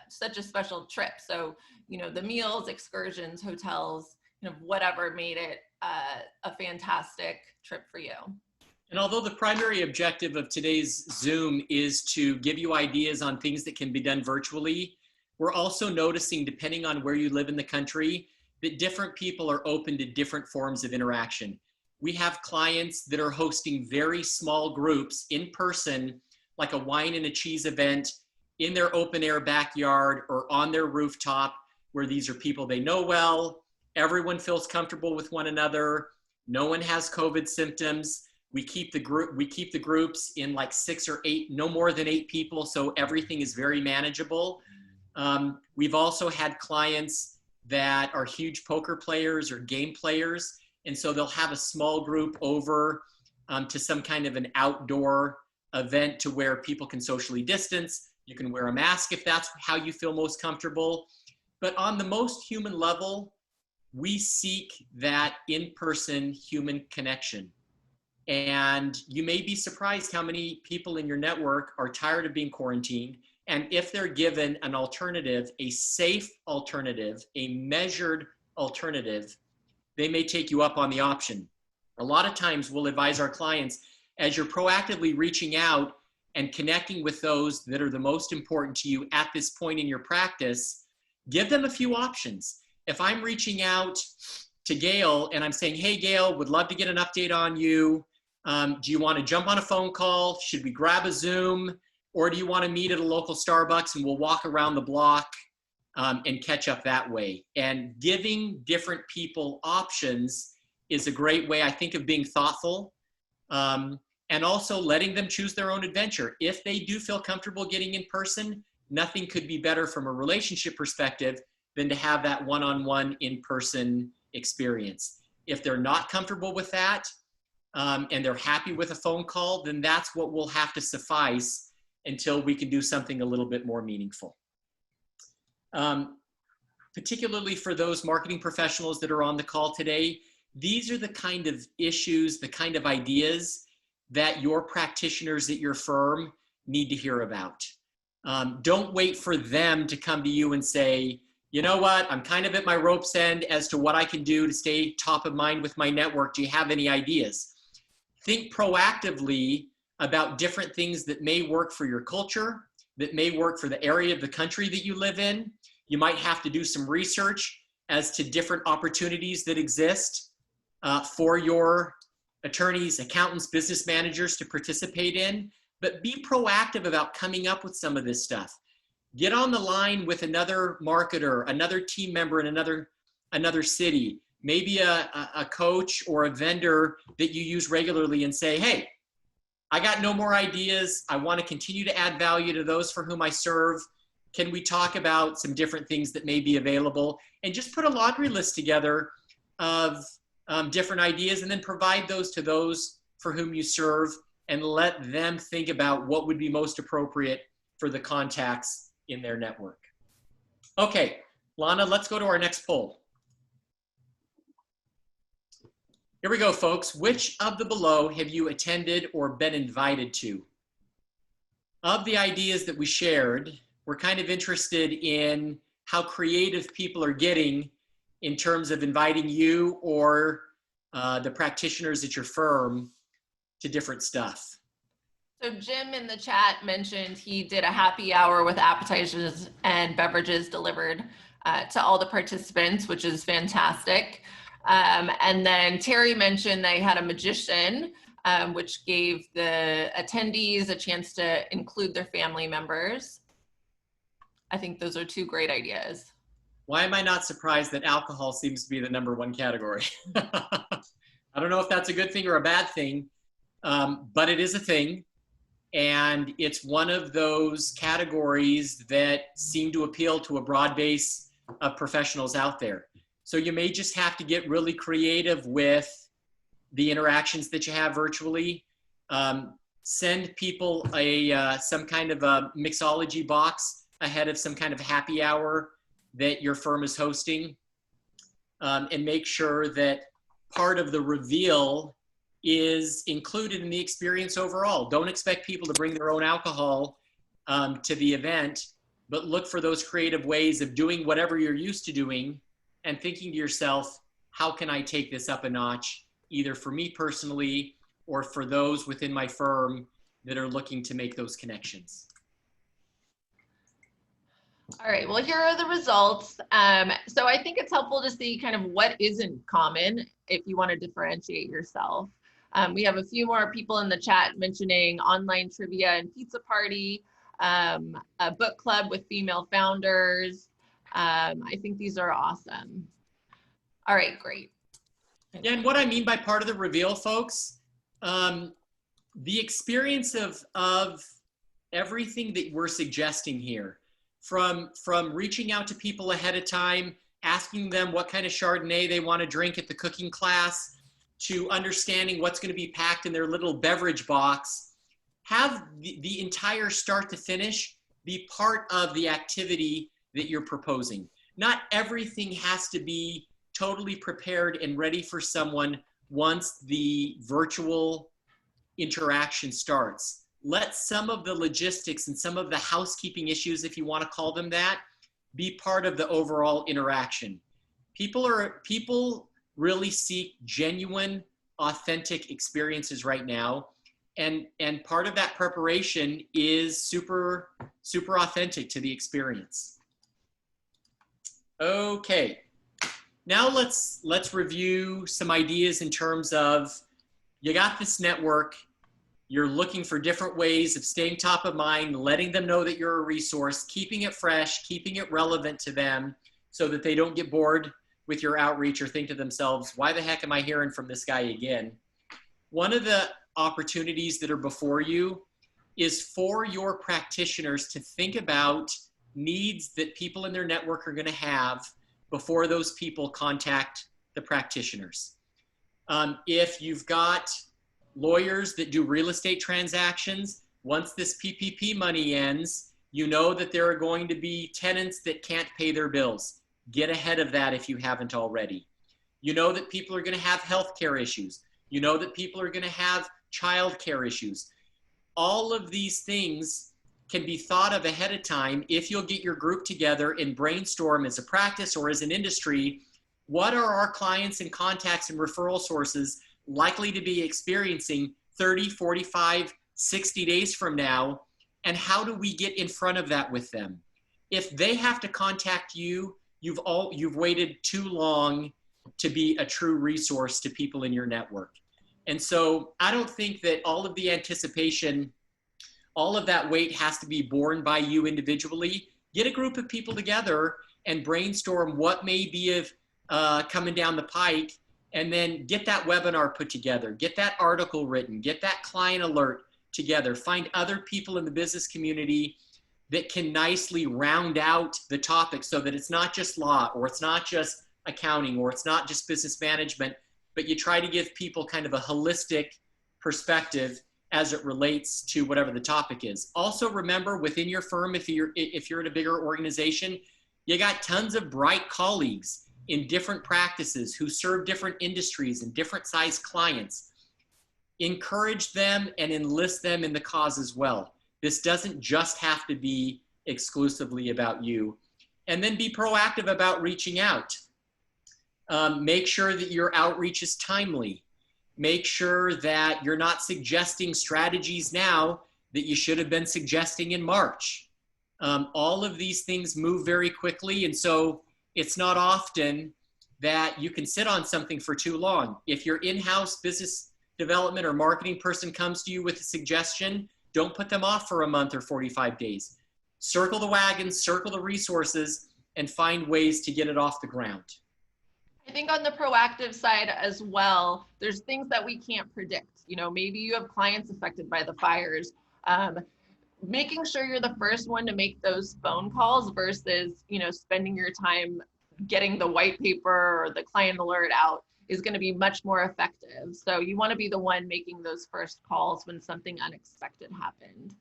such a special trip. So, you know, the meals, excursions, hotels, you know, whatever made it a fantastic trip for you. And although the primary objective of today's Zoom is to give you ideas on things that can be done virtually, we're also noticing, depending on where you live in the country, that different people are open to different forms of interaction. We have clients that are hosting very small groups in person, like a wine and a cheese event in their open air backyard or on their rooftop, where these are people they know well. Everyone feels comfortable with one another. No one has COVID symptoms. We keep the groups in like 6 or 8, no more than 8 people. So everything is very manageable. We've also had clients that are huge poker players or game players. And so they'll have a small group over to some kind of an outdoor event to where people can socially distance. You can wear a mask if that's how you feel most comfortable. But on the most human level, we seek that in-person human connection. And you may be surprised how many people in your network are tired of being quarantined. And if they're given an alternative, a safe alternative, a measured alternative, they may take you up on the option. A lot of times we'll advise our clients, as you're proactively reaching out and connecting with those that are the most important to you at this point in your practice, give them a few options. If I'm reaching out to Gail and I'm saying, hey, Gail, would love to get an update on you. Do you want to jump on a phone call? Should we grab a Zoom? Or do you want to meet at a local Starbucks and we'll walk around the block and catch up that way? And giving different people options is a great way, I think, of being thoughtful, and also letting them choose their own adventure. If they do feel comfortable getting in person, nothing could be better from a relationship perspective than to have that one-on-one in-person experience. If they're not comfortable with that, and they're happy with a phone call, then that's what will have to suffice until we can do something a little bit more meaningful. Particularly for those marketing professionals that are on the call today, these are the kind of issues, the kind of ideas that your practitioners at your firm need to hear about. Don't wait for them to come to you and say, you know what, I'm kind of at my rope's end as to what I can do to stay top of mind with my network. Do you have any ideas? Think proactively about different things that may work for your culture, that may work for the area of the country that you live in. You might have to do some research as to different opportunities that exist for your attorneys, accountants, business managers to participate in, but be proactive about coming up with some of this stuff. Get on the line with another marketer, another team member in another city, maybe a coach or a vendor that you use regularly, and say, hey, I got no more ideas. I want to continue to add value to those for whom I serve. Can we talk about some different things that may be available? And just put a laundry list together of different ideas, and then provide those to those for whom you serve, and let them think about what would be most appropriate for the contacts in their network. Okay, Lana, let's go to our next poll. Here we go, folks. Which of the below have you attended or been invited to? Of the ideas that we shared, we're kind of interested in how creative people are getting in terms of inviting you or the practitioners at your firm to different stuff. So Jim in the chat mentioned he did a happy hour with appetizers and beverages delivered to all the participants, which is fantastic. And then Terry mentioned they had a magician, which gave the attendees a chance to include their family members. I think those are two great ideas. Why am I not surprised that alcohol seems to be the #1 category? I don't know if that's a good thing or a bad thing, but it is a thing. And it's one of those categories that seem to appeal to a broad base of professionals out there. So you may just have to get really creative with the interactions that you have virtually. Send people some kind of a mixology box ahead of some kind of happy hour that your firm is hosting, and make sure that part of the reveal is included in the experience overall. Don't expect people to bring their own alcohol to the event, but look for those creative ways of doing whatever you're used to doing and thinking to yourself, how can I take this up a notch, either for me personally or for those within my firm that are looking to make those connections. All right, well, here are the results. So I think it's helpful to see kind of what isn't common if you want to differentiate yourself. We have a few more people in the chat mentioning online trivia and pizza party, a book club with female founders. I think these are awesome. All right, great. Yeah, and what I mean by part of the reveal, folks, the experience of everything that we're suggesting here, from reaching out to people ahead of time, asking them what kind of Chardonnay they want to drink at the cooking class, to understanding what's going to be packed in their little beverage box. Have the entire start to finish be part of the activity that you're proposing. Not everything has to be totally prepared and ready for someone once the virtual interaction starts. Let some of the logistics and some of the housekeeping issues, if you want to call them that, be part of the overall interaction. People really seek genuine, authentic experiences right now. And part of that preparation is super, super authentic to the experience. Okay, now let's review some ideas in terms of, you got this network, you're looking for different ways of staying top of mind, letting them know that you're a resource, keeping it fresh, keeping it relevant to them so that they don't get bored with your outreach or think to themselves, why the heck am I hearing from this guy again? One of the opportunities that are before you is for your practitioners to think about needs that people in their network are going to have before those people contact the practitioners. If you've got lawyers that do real estate transactions, once this PPP money ends, you know that there are going to be tenants that can't pay their bills. Get ahead of that if you haven't already. You know that people are going to have healthcare issues. You know that people are going to have childcare issues. All of these things can be thought of ahead of time if you'll get your group together and brainstorm as a practice or as an industry, what are our clients and contacts and referral sources likely to be experiencing 30, 45, 60 days from now, and how do we get in front of that with them? If they have to contact you, you've waited too long to be a true resource to people in your network. And so I don't think that all of the anticipation, all of that weight has to be borne by you individually. Get a group of people together and brainstorm what may be coming down the pike, and then get that webinar put together, get that article written, get that client alert together, find other people in the business community that can nicely round out the topic so that it's not just law, or it's not just accounting, or it's not just business management, but you try to give people kind of a holistic perspective as it relates to whatever the topic is. Also remember, within your firm, if you're in a bigger organization, you got tons of bright colleagues in different practices who serve different industries and different size clients. Encourage them and enlist them in the cause as well. This doesn't just have to be exclusively about you. And then be proactive about reaching out. Make sure that your outreach is timely. Make sure that you're not suggesting strategies now that you should have been suggesting in March. All of these things move very quickly, and so it's not often that you can sit on something for too long. If your in-house business development or marketing person comes to you with a suggestion, don't put them off for a month or 45 days. Circle the wagons, circle the resources, and find ways to get it off the ground. I think on the proactive side as well, there's things that we can't predict. You know, maybe you have clients affected by the fires. Making sure you're the first one to make those phone calls versus, you know, spending your time getting the white paper or the client alert out is going to be much more effective. So you want to be the one making those first calls when something unexpected happened.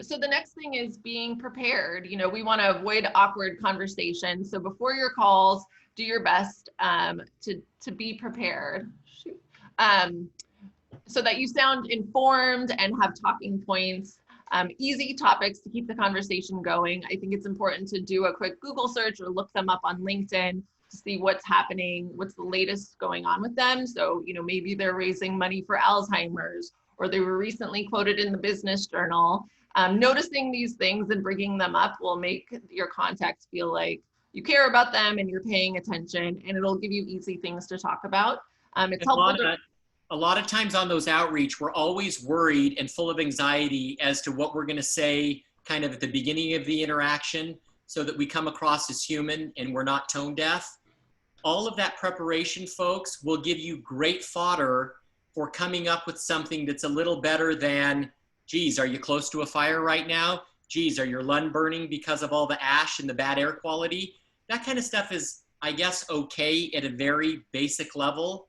So the next thing is being prepared. You know, we want to avoid awkward conversations. So before your calls, do your best to be prepared. So that you sound informed and have talking points. Easy topics to keep the conversation going. I think it's important to do a quick Google search or look them up on LinkedIn to see what's happening, what's the latest going on with them. So, you know, maybe they're raising money for Alzheimer's, or they were recently quoted in the Business Journal. Noticing these things and bringing them up will make your contacts feel like you care about them and you're paying attention, and it'll give you easy things to talk about. It's helpful to a lot of times on those outreach, we're always worried and full of anxiety as to what we're going to say kind of at the beginning of the interaction so that we come across as human and we're not tone deaf. All of that preparation, folks, will give you great fodder for coming up with something that's a little better than, geez, are you close to a fire right now? Geez, are your lung burning because of all the ash and the bad air quality? That kind of stuff is, I guess, okay at a very basic level.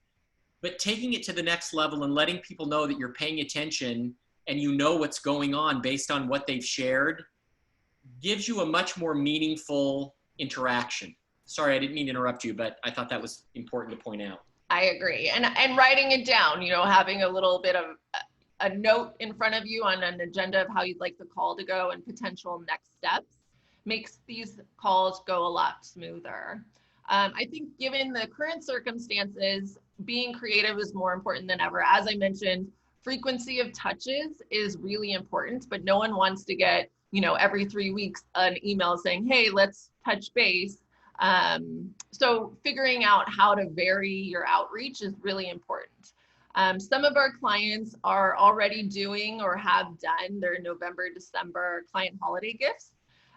But taking it to the next level and letting people know that you're paying attention and you know what's going on based on what they've shared gives you a much more meaningful interaction. Sorry, I didn't mean to interrupt you, but I thought that was important to point out. I agree. And writing it down, you know, having a little bit of a note in front of you on an agenda of how you'd like the call to go and potential next steps makes these calls go a lot smoother. I think given the current circumstances, being creative is more important than ever. As I mentioned, frequency of touches is really important, but no one wants to get, you know, every 3 weeks an email saying, hey, let's touch base. So figuring out how to vary your outreach is really important. Some of our clients are already doing or have done their November, December client holiday gifts.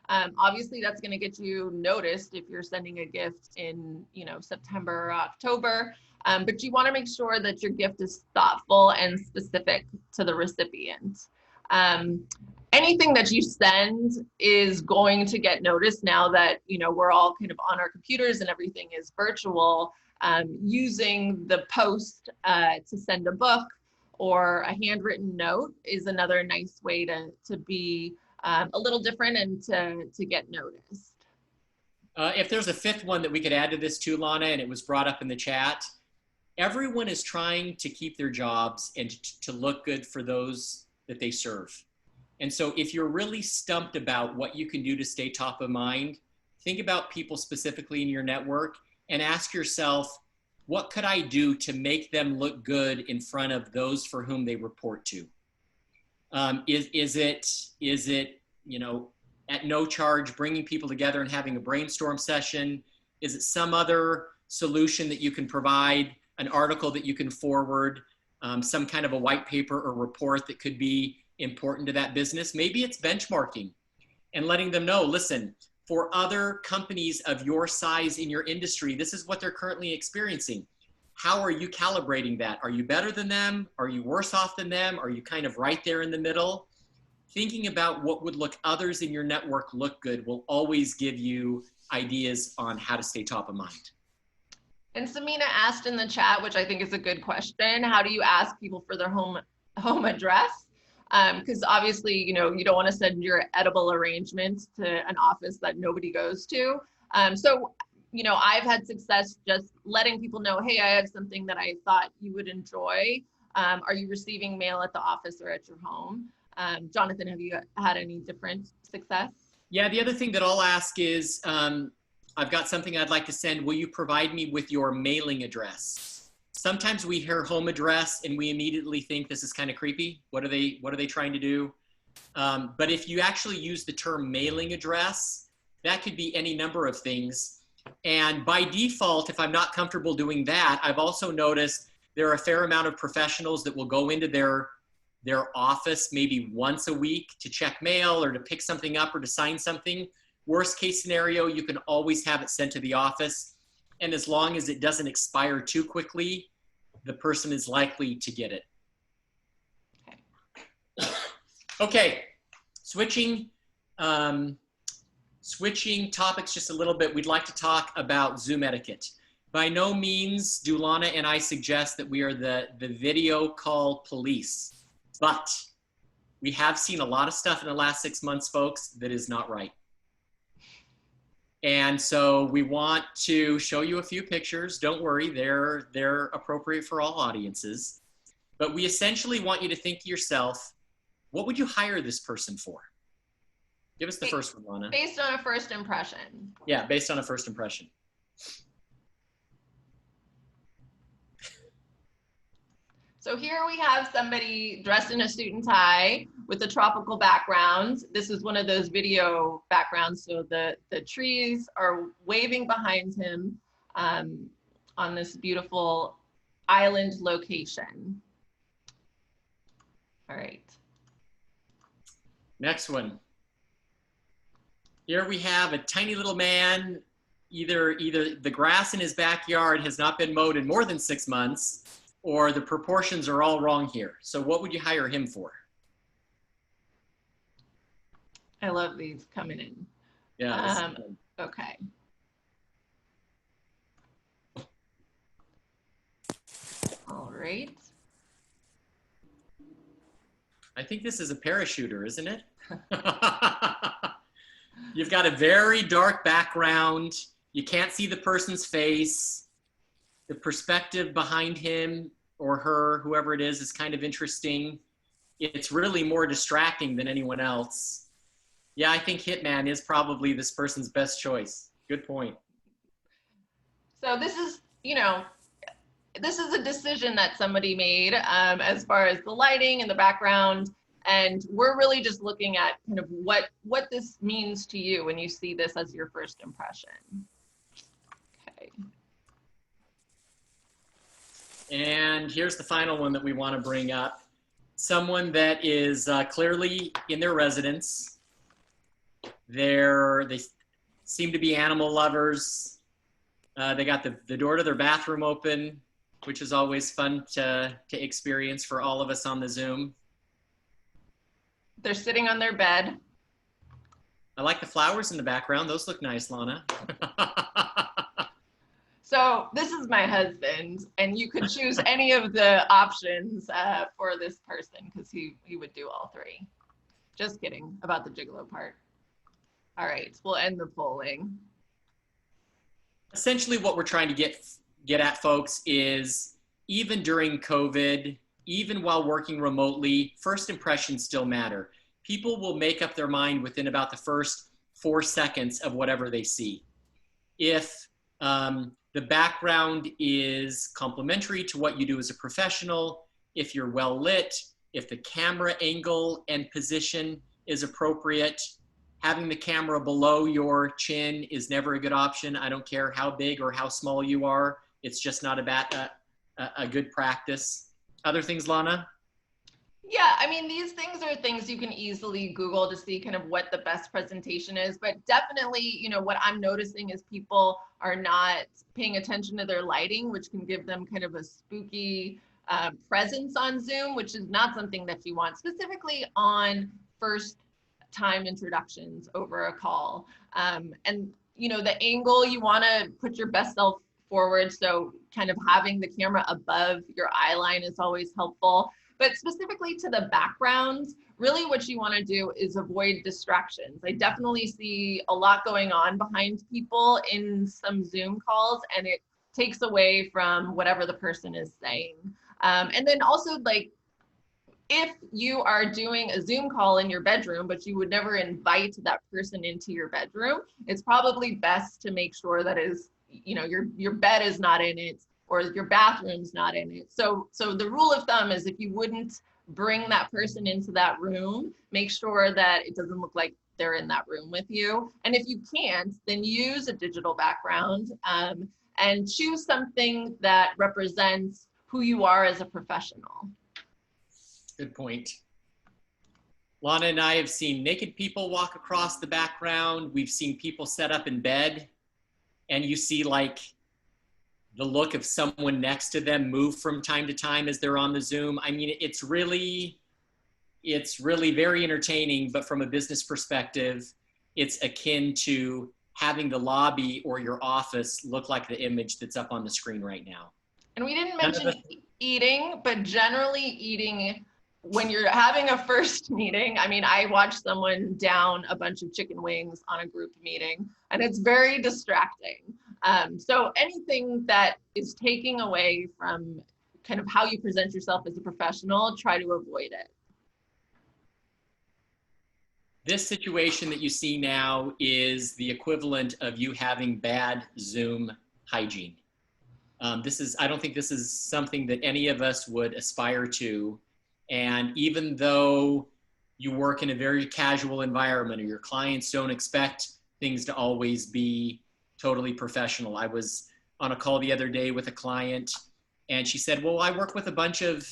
Obviously, that's going to get you noticed if you're sending a gift in, you know, September or October. But you want to make sure that your gift is thoughtful and specific to the recipient. Anything that you send is going to get noticed now that, you know, we're all kind of on our computers and everything is virtual. Using the post to send a book or a handwritten note is another nice way to be a little different and to get noticed. If there's a fifth one that we could add to this too, Lana, and it was brought up in the chat, everyone is trying to keep their jobs and to look good for those that they serve. And so if you're really stumped about what you can do to stay top of mind, think about people specifically in your network and ask yourself, what could I do to make them look good in front of those for whom they report to? Is it, you know, at no charge, bringing people together and having a brainstorm session? Is it some other solution that you can provide, an article that you can forward, some kind of a white paper or report that could be important to that business? Maybe it's benchmarking and letting them know, listen, for other companies of your size in your industry, this is what they're currently experiencing. How are you calibrating that? Are you better than them? Are you worse off than them? Are you kind of right there in the middle? Thinking about what would look others in your network look good will always give you ideas on how to stay top of mind. And Samina asked in the chat, which I think is a good question, how do you ask people for their home address? Because obviously, you know, you don't want to send your edible arrangements to an office that nobody goes to. So, you know, I've had success just letting people know, hey, I have something that I thought you would enjoy. Are you receiving mail at the office or at your home? Jonathan, have you had any different success? Yeah, the other thing that I'll ask is, I've got something I'd like to send. Will you provide me with your mailing address? Sometimes we hear home address and we immediately think this is kind of creepy. What are they trying to do? But if you actually use the term mailing address, that could be any number of things. And by default, if I'm not comfortable doing that, I've also noticed there are a fair amount of professionals that will go into their office maybe once a week to check mail or to pick something up or to sign something. Worst case scenario, you can always have it sent to the office. And as long as it doesn't expire too quickly, the person is likely to get it. Okay, switching topics just a little bit. We'd like to talk about Zoom etiquette. By no means do Lana and I suggest that we are the video call police, but we have seen a lot of stuff in the last 6 months, folks, that is not right. And so we want to show you a few pictures. Don't worry, they're appropriate for all audiences. But we essentially want you to think to yourself, what would you hire this person for? Give us the first one, Lana. Based on a first impression. Yeah, based on a first impression. So here we have somebody dressed in a suit and tie with a tropical background. This is one of those video backgrounds. So the trees are waving behind him on this beautiful island location. All right. Next one. Here we have a tiny little man. Either the grass in his backyard has not been mowed in more than 6 months, or the proportions are all wrong here. So what would you hire him for? I love these coming in. Yeah. Okay. All right. I think this is a parachuter, isn't it? You've got a very dark background. You can't see the person's face. The perspective behind him or her, whoever it is kind of interesting. It's really more distracting than anyone else. Yeah, I think Hitman is probably this person's best choice. Good point. So this is, you know, this is a decision that somebody made as far as the lighting and the background. And we're really just looking at kind of what this means to you when you see this as your first impression. Okay. And here's the final one that we want to bring up. Someone that is clearly in their residence. They seem to be animal lovers. They got the door to their bathroom open, which is always fun to experience for all of us on the Zoom. They're sitting on their bed. I like the flowers in the background. Those look nice, Lana. So this is my husband, and you could choose any of the options for this person because he would do all three. Just kidding about the gigolo part. All right, we'll end the polling. Essentially what we're trying to get at, folks, is even during COVID, even while working remotely, first impressions still matter. People will make up their mind within about the first 4 seconds of whatever they see. If the background is complementary to what you do as a professional, if you're well lit, if the camera angle and position is appropriate, having the camera below your chin is never a good option. I don't care how big or how small you are. It's just not a good practice. Other things, Lana? Yeah, I mean, these things are things you can easily Google to see kind of what the best presentation is, but definitely, you know, what I'm noticing is people are not paying attention to their lighting, which can give them kind of a spooky presence on Zoom, which is not something that you want, specifically on first time introductions over a call. And, you know, the angle, you want to put your best self forward. So kind of having the camera above your eye line is always helpful. But specifically to the background, really what you want to do is avoid distractions. I definitely see a lot going on behind people in some Zoom calls, and it takes away from whatever the person is saying. And then also, like, if you are doing a Zoom call in your bedroom, but you would never invite that person into your bedroom, it's probably best to make sure that is, you know, your bed is not in it, or your bathroom's not in it. So the rule of thumb is if you wouldn't bring that person into that room, make sure that it doesn't look like they're in that room with you. And if you can't, then use a digital background and choose something that represents who you are as a professional. Good point. Lana and I have seen naked people walk across the background. We've seen people set up in bed, and you see like the look of someone next to them move from time to time as they're on the Zoom. I mean, it's really very entertaining, but from a business perspective, it's akin to having the lobby or your office look like the image that's up on the screen right now. And we didn't mention eating, but generally eating when you're having a first meeting. I mean, I watched someone down a bunch of chicken wings on a group meeting, and it's very distracting. So anything that is taking away from kind of how you present yourself as a professional, try to avoid it. This situation that you see now is the equivalent of you having bad Zoom hygiene. I don't think this is something that any of us would aspire to. And even though you work in a very casual environment or your clients don't expect things to always be totally professional. I was on a call the other day with a client, and she said, well, I work with a bunch of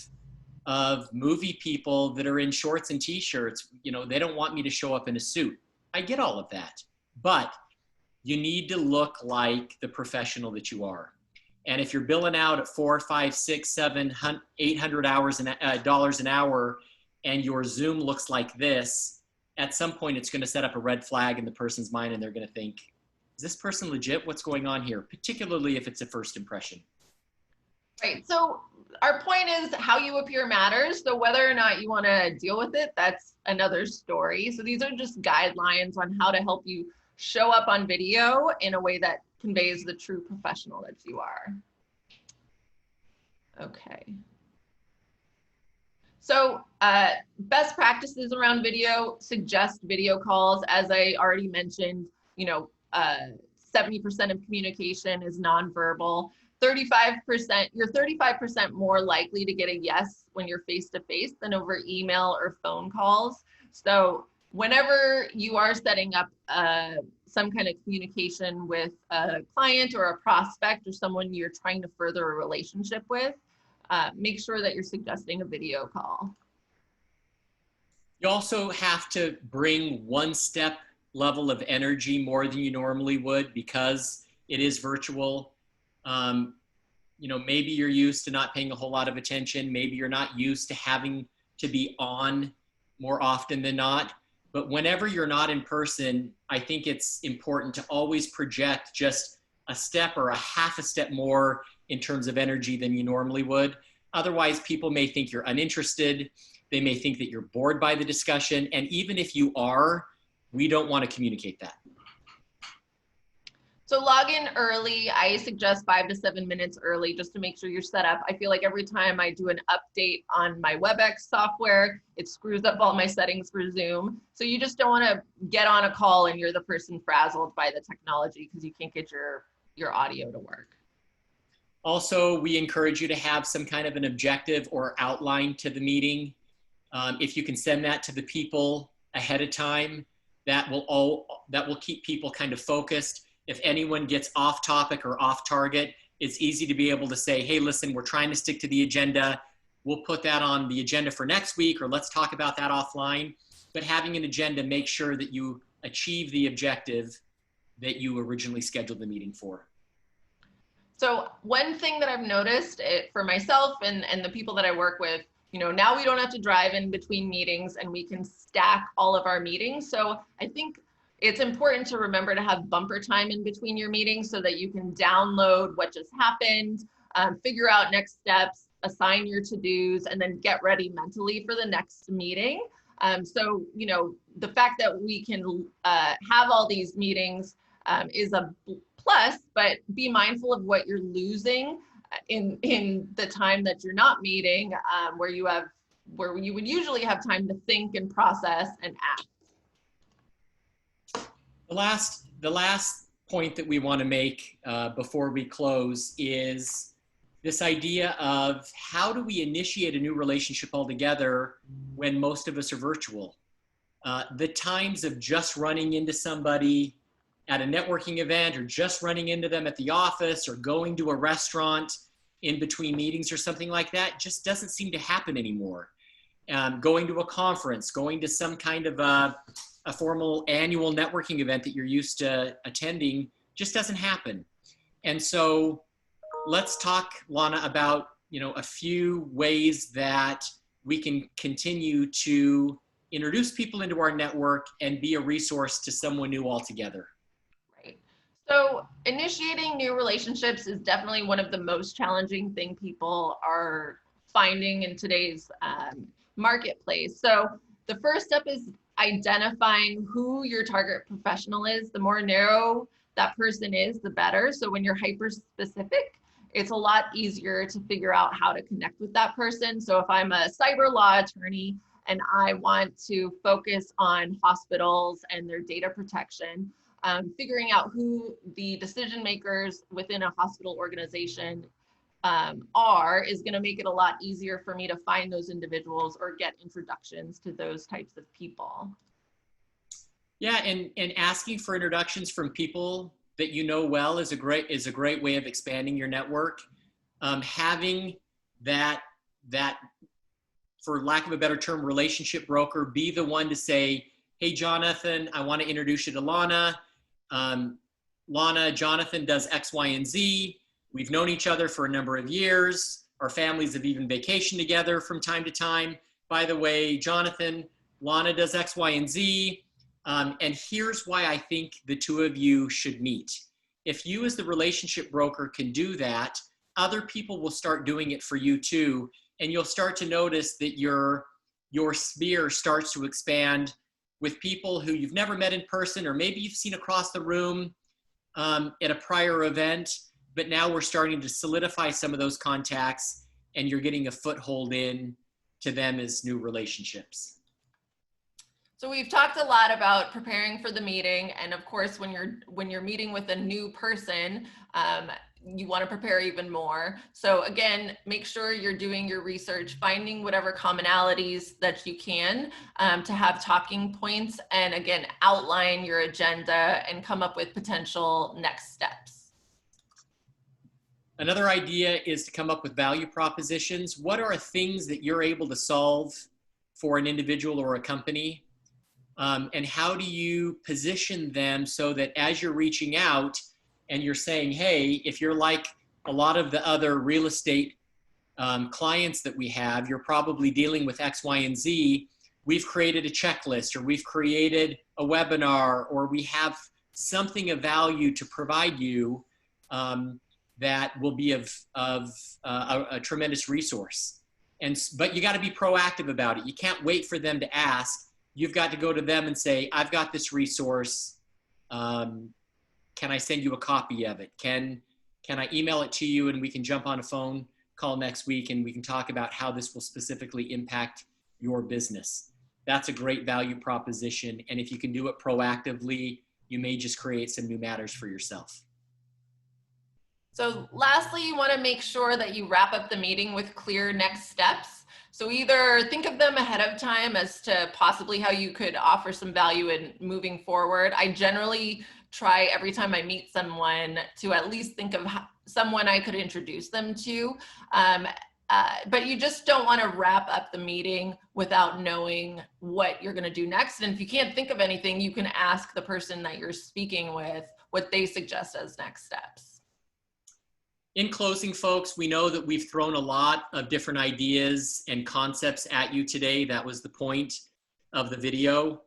movie people that are in shorts and t-shirts. You know, they don't want me to show up in a suit. I get all of that, but you need to look like the professional that you are. And if you're billing out at $400, $500, $600, $700 dollars an hour, and your Zoom looks like this, at some point it's going to set up a red flag in the person's mind, and they're going to think, is this person legit? What's going on here? Particularly if it's a first impression. Right. So our point is how you appear matters. So whether or not you want to deal with it, that's another story. So these are just guidelines on how to help you show up on video in a way that conveys the true professional that you are. Okay. So best practices around video, suggest video calls. As I already mentioned, you know, 70% of communication is nonverbal. 35%, you're 35% more likely to get a yes when you're face-to-face than over email or phone calls. So whenever you are setting up some kind of communication with a client or a prospect or someone you're trying to further a relationship with, make sure that you're suggesting a video call. You also have to bring one step level of energy more than you normally would because it is virtual. You know, maybe you're used to not paying a whole lot of attention. Maybe you're not used to having to be on more often than not. But whenever you're not in person, I think it's important to always project just a step or a half a step more in terms of energy than you normally would. Otherwise, people may think you're uninterested. They may think that you're bored by the discussion. And even if you are, we don't want to communicate that. So log in early. I suggest 5 to 7 minutes early just to make sure you're set up. I feel like every time I do an update on my WebEx software, it screws up all my settings for Zoom. So you just don't want to get on a call and you're the person frazzled by the technology because you can't get your audio to work. Also, we encourage you to have some kind of an objective or outline to the meeting. If you can send that to the people ahead of time, that will keep people kind of focused. If anyone gets off topic or off target, it's easy to be able to say, hey, listen, we're trying to stick to the agenda. We'll put that on the agenda for next week, or let's talk about that offline. But having an agenda makes sure that you achieve the objective that you originally scheduled the meeting for. So one thing that I've noticed for myself and the people that I work with, now we don't have to drive in between meetings and we can stack all of our meetings. So I think it's important to remember to have bumper time in between your meetings so that you can download what just happened, figure out next steps, assign your to-dos, and then get ready mentally for the next meeting. So, the fact that we can have all these meetings is a plus, but be mindful of what you're losing in the time that you're not meeting, where you would usually have time to think and process and act. The last point that we want to make before we close is this idea of how do we initiate a new relationship altogether when most of us are virtual? The times of just running into somebody at a networking event or just running into them at the office or going to a restaurant in between meetings or something like that just doesn't seem to happen anymore. Going to a conference, going to some kind of a formal annual networking event that you're used to attending just doesn't happen. And so let's talk, Lana, about a few ways that we can continue to introduce people into our network and be a resource to someone new altogether. Right. So initiating new relationships is definitely one of the most challenging thing people are finding in today's marketplace. So the first step is identifying who your target professional is. The more narrow that person is, the better. So when you're hyper specific, it's a lot easier to figure out how to connect with that person. So if I'm a cyber law attorney and I want to focus on hospitals and their data protection, figuring out who the decision makers within a hospital organization is going to make it a lot easier for me to find those individuals or get introductions to those types of people. Yeah, and asking for introductions from people that you know well is a great way of expanding your network. Having that, for lack of a better term, relationship broker be the one to say, hey, Jonathan, I want to introduce you to Lana. Lana, Jonathan does X, Y, and Z. We've known each other for a number of years. Our families have even vacationed together from time to time. By the way, Jonathan, Lana does X, Y, and Z. And here's why I think the two of you should meet. If you as the relationship broker can do that, other people will start doing it for you too. And you'll start to notice that your sphere starts to expand with people who you've never met in person, or maybe you've seen across the room at a prior event. But now we're starting to solidify some of those contacts and you're getting a foothold in to them as new relationships. So we've talked a lot about preparing for the meeting. And of course, when you're meeting with a new person, you want to prepare even more. So again, make sure you're doing your research, finding whatever commonalities that you can to have talking points. And again, outline your agenda and come up with potential next steps. Another idea is to come up with value propositions. What are things that you're able to solve for an individual or a company? And how do you position them so that as you're reaching out and you're saying, hey, if you're like a lot of the other real estate clients that we have, you're probably dealing with X, Y, and Z. we've created a checklist, or we've created a webinar, or we have something of value to provide you that will be of a tremendous resource. But you got to be proactive about it. You can't wait for them to ask. You've got to go to them and say, I've got this resource. Can I send you a copy of it? Can I email it to you, and we can jump on a phone call next week and we can talk about how this will specifically impact your business. That's a great value proposition. And if you can do it proactively, you may just create some new matters for yourself. So lastly, you want to make sure that you wrap up the meeting with clear next steps. So either think of them ahead of time as to possibly how you could offer some value in moving forward. I generally try every time I meet someone to at least think of someone I could introduce them to. But you just don't want to wrap up the meeting without knowing what you're going to do next. And if you can't think of anything, you can ask the person that you're speaking with what they suggest as next steps. In closing, folks, we know that we've thrown a lot of different ideas and concepts at you today. That was the point of the video.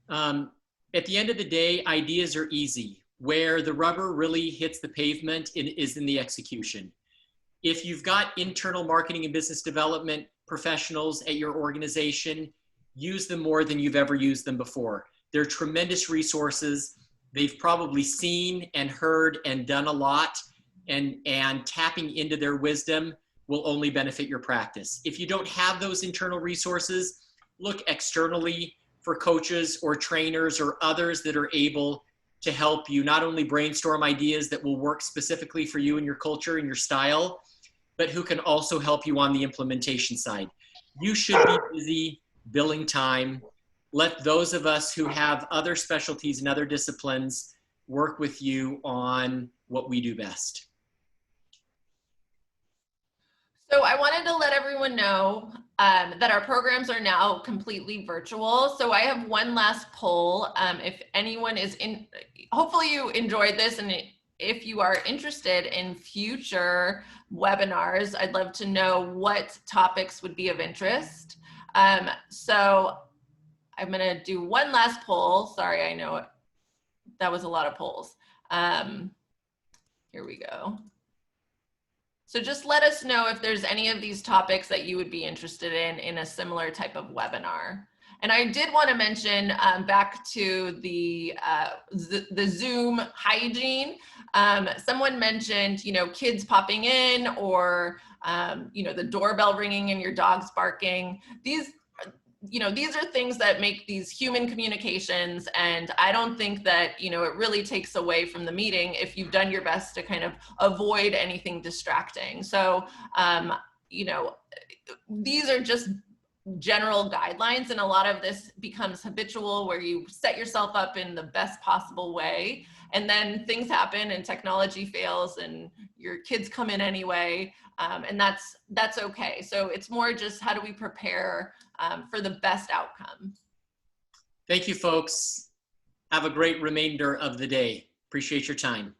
At the end of the day, ideas are easy. Where the rubber really hits the pavement is in the execution. If you've got internal marketing and business development professionals at your organization, use them more than you've ever used them before. They're tremendous resources. They've probably seen and heard and done a lot, and tapping into their wisdom will only benefit your practice. If you don't have those internal resources, look externally for coaches or trainers or others that are able to help you not only brainstorm ideas that will work specifically for you and your culture and your style, but who can also help you on the implementation side. You should be busy billing time. Let those of us who have other specialties and other disciplines work with you on what we do best. So I wanted to let everyone know that our programs are now completely virtual. So I have one last poll. If anyone is hopefully you enjoyed this, and if you are interested in future webinars, I'd love to know what topics would be of interest. So I'm gonna do one last poll. Sorry, I know that was a lot of polls. Here we go. So just let us know if there's any of these topics that you would be interested in a similar type of webinar. And I did want to mention back to the Zoom hygiene. Someone mentioned, kids popping in, or the doorbell ringing and your dog's barking. These are things that make these human communications, and I don't think that, it really takes away from the meeting if you've done your best to kind of avoid anything distracting. So, these are just general guidelines, and a lot of this becomes habitual where you set yourself up in the best possible way, and then things happen and technology fails and your kids come in anyway, and that's okay. So it's more just how do we prepare for the best outcome. Thank you, folks. Have a great remainder of the day. Appreciate your time.